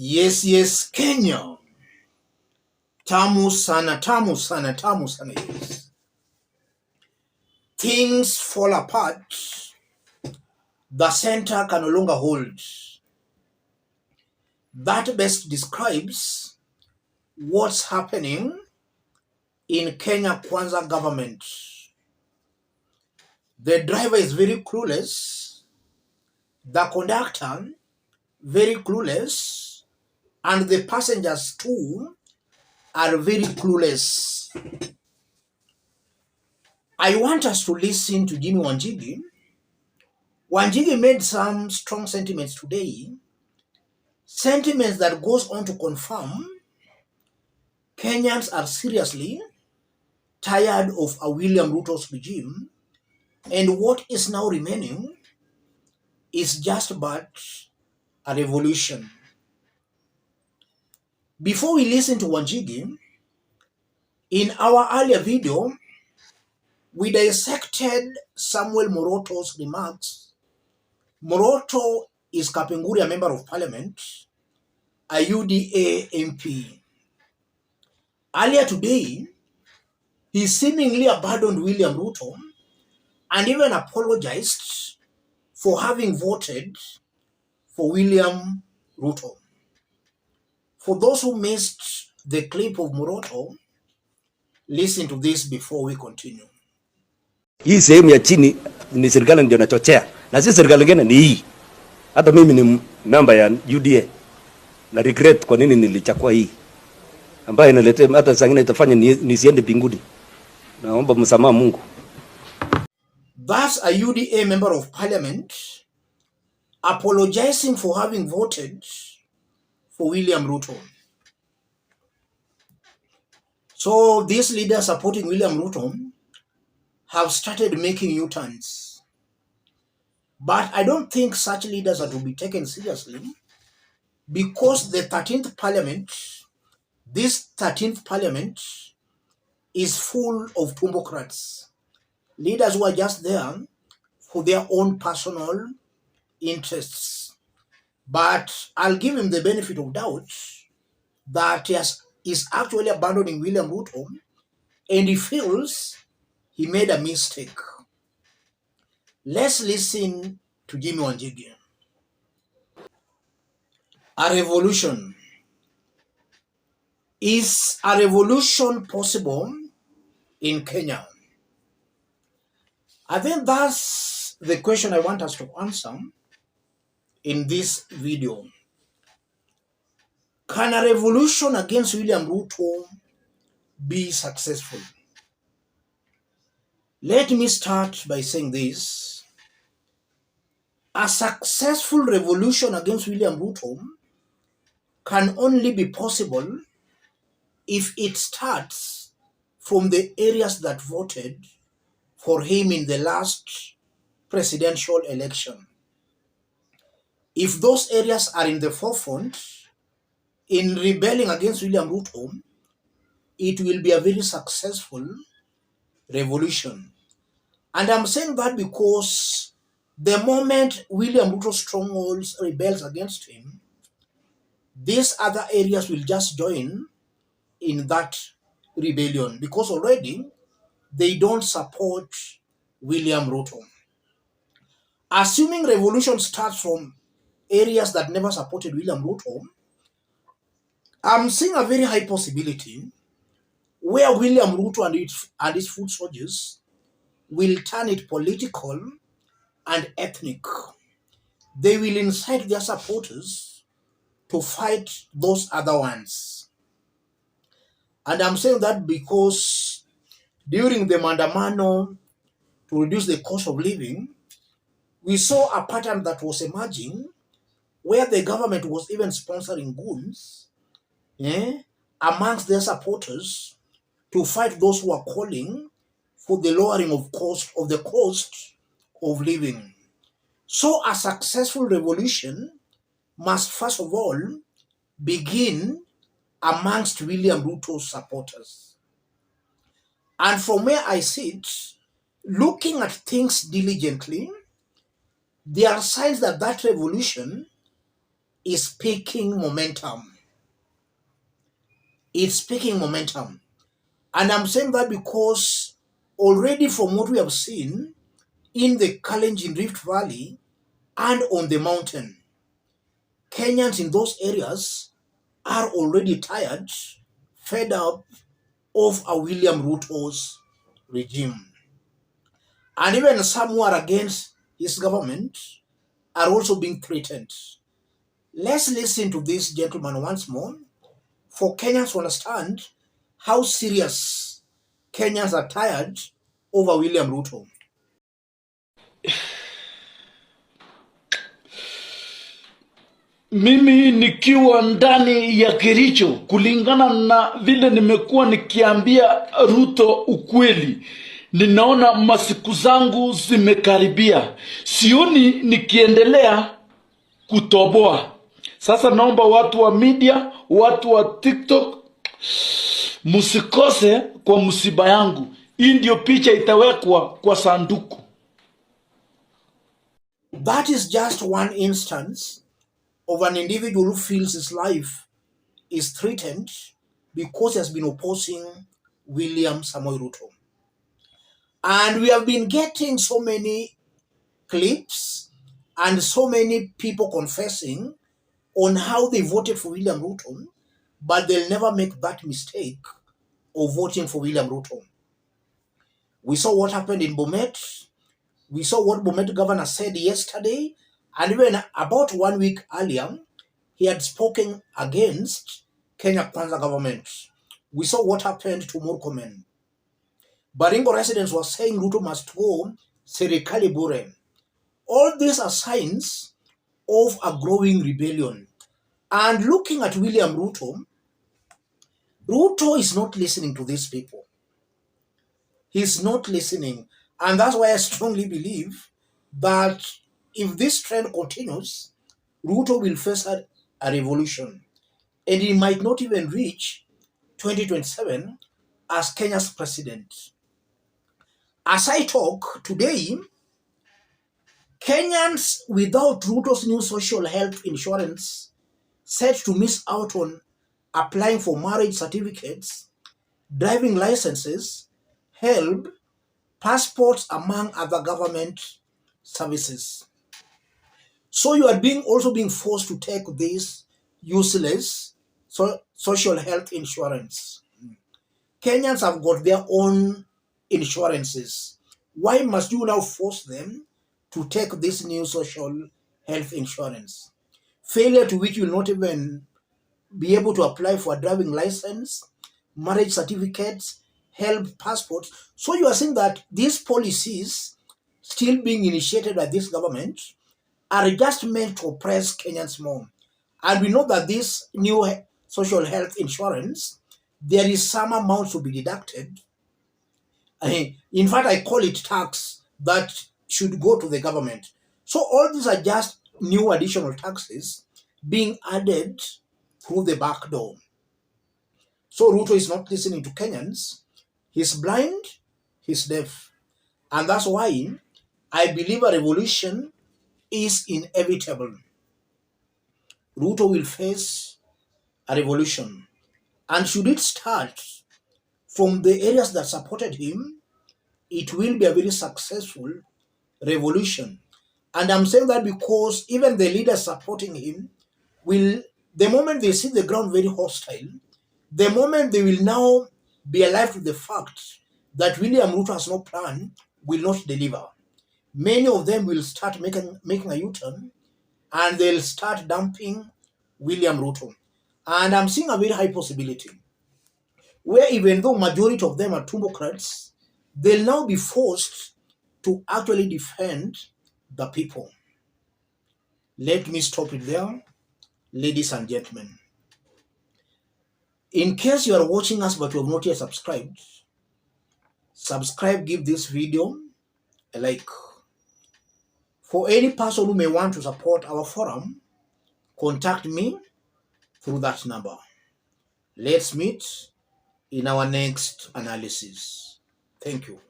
Yes, Kenya. Tamu sana, tamu sana, tamu sana, yes. Things fall apart. The center can no longer hold. That best describes what's happening in Kenya Kwanza government. The driver is very clueless. The conductor, very clueless. And the passengers too are very clueless. I want us to listen to Jimmy Wanjigi. Wanjigi made some strong sentiments today, sentiments that goes on to confirm Kenyans are seriously tired of a William Ruto's regime, and what is now remaining is just but a revolution. Before we listen to Wanjigi, in our earlier video, we dissected Samuel Moroto's remarks. Moroto is Kapenguri, a member of parliament, a UDA MP. Earlier today, he seemingly abandoned William Ruto and even apologized for having voted for William Ruto. For those who missed the clip of Moroto, listen to this before we continue. Hii sehemu ya chini ni serikali ndio inachochea, na si serikali nyingine ni hii. Hata mimi ni member ya UDA na regret kwa nini nilichukua hii ambayo inaletea hata sangine itafanya nisiende mbinguni. Naomba msamaha Mungu. That's a UDA member of parliament apologizing for having voted for William Ruto. So these leaders supporting William Ruto have started making U-turns. But I don't think such leaders are to be taken seriously, because the 13th parliament, this 13th parliament is full of tumbocrats, leaders who are just there for their own personal interests. But I'll give him the benefit of doubt that he is actually abandoning William Ruto, and he feels he made a mistake. Let's listen to Jimmy Wanjigi. A revolution. Is a revolution possible in Kenya? I think that's the question I want us to answer in this video. Can a revolution against William Ruto be successful? Let me start by saying this. A successful revolution against William Ruto can only be possible if it starts from the areas that voted for him in the last presidential election. If those areas are in the forefront in rebelling against William Ruto, it will be a very successful revolution. And I'm saying that because the moment William Ruto strongholds rebels against him, these other areas will just join in that rebellion, because already they don't support William Ruto. Assuming revolution starts from areas that never supported William Ruto, I'm seeing a very high possibility where William Ruto and his foot soldiers will turn it political and ethnic. They will incite their supporters to fight those other ones. And I'm saying that because during the Mandamano to reduce the cost of living, we saw a pattern that was emerging where the government was even sponsoring goons amongst their supporters to fight those who are calling for the lowering of the cost of living. So a successful revolution must first of all begin amongst William Ruto's supporters. And from where I sit, looking at things diligently, there are signs that that revolution is picking momentum. It's picking momentum. And I'm saying that because already from what we have seen in the Kalenjin Rift Valley and on the mountain, Kenyans in those areas are already tired, fed up of a William Ruto's regime. And even some who are against his government are also being threatened. Let's listen to this gentleman once more for Kenyans to understand how serious Kenyans are tired over William Ruto. Mimi nikiwa ndani ya Kericho, kulingana na vile nimekuwa nikiambia Ruto ukweli, ninaona masiku zangu zimekaribia. Sioni nikiendelea kutoboa. Sasa naomba watu wa media, watu wa TikTok, musikose kwa msiba yangu. Hii ndio picha itawekwa kwa sanduku. That is just one instance of an individual who feels his life is threatened because he has been opposing William Samoei Ruto. And we have been getting so many clips and so many people confessing on how they voted for William Ruto, but they'll never make that mistake of voting for William Ruto. We saw what happened in Bomet. We saw what Bomet governor said yesterday, and even about 1 week earlier, he had spoken against Kenya Kwanza government. We saw what happened to Murkomen. Baringo residents were saying Ruto must go serikali bure. All these are signs of a growing rebellion. And looking at William Ruto, Ruto is not listening to these people. He's not listening. And that's why I strongly believe that if this trend continues, Ruto will face a revolution. And he might not even reach 2027 as Kenya's president. As I talk today, Kenyans without Ruto's new social health insurance set to miss out on applying for marriage certificates, driving licenses, help, passports, among other government services. So you are also being forced to take this useless social health insurance. Kenyans have got their own insurances. Why must you now force them to take this new social health insurance? Failure to which you will not even be able to apply for a driving license, marriage certificates, help, passports. So you are saying that these policies still being initiated by this government are just meant to oppress Kenyans more. And we know that this new social health insurance, there is some amount to be deducted. In fact, I call it tax that should go to the government. So all these are just new additional taxes being added through the back door. So Ruto is not listening to Kenyans. He's blind, he's deaf. And that's why I believe a revolution is inevitable. Ruto will face a revolution. And should it start from the areas that supported him, it will be a very successful revolution. And I'm saying that because even the leaders supporting him will, the moment they see the ground very hostile, the moment they will now be alive to the fact that William Ruto has no plan, will not deliver. Many of them will start making a U-turn and they'll start dumping William Ruto. And I'm seeing a very high possibility where even though majority of them are Tumbocrats, they'll now be forced to actually defend the people. Let me stop it there, ladies and gentlemen. In case you are watching us but you have not yet subscribed, subscribe, give this video a like. For any person who may want to support our forum, contact me through that number. Let's meet in our next analysis. Thank you.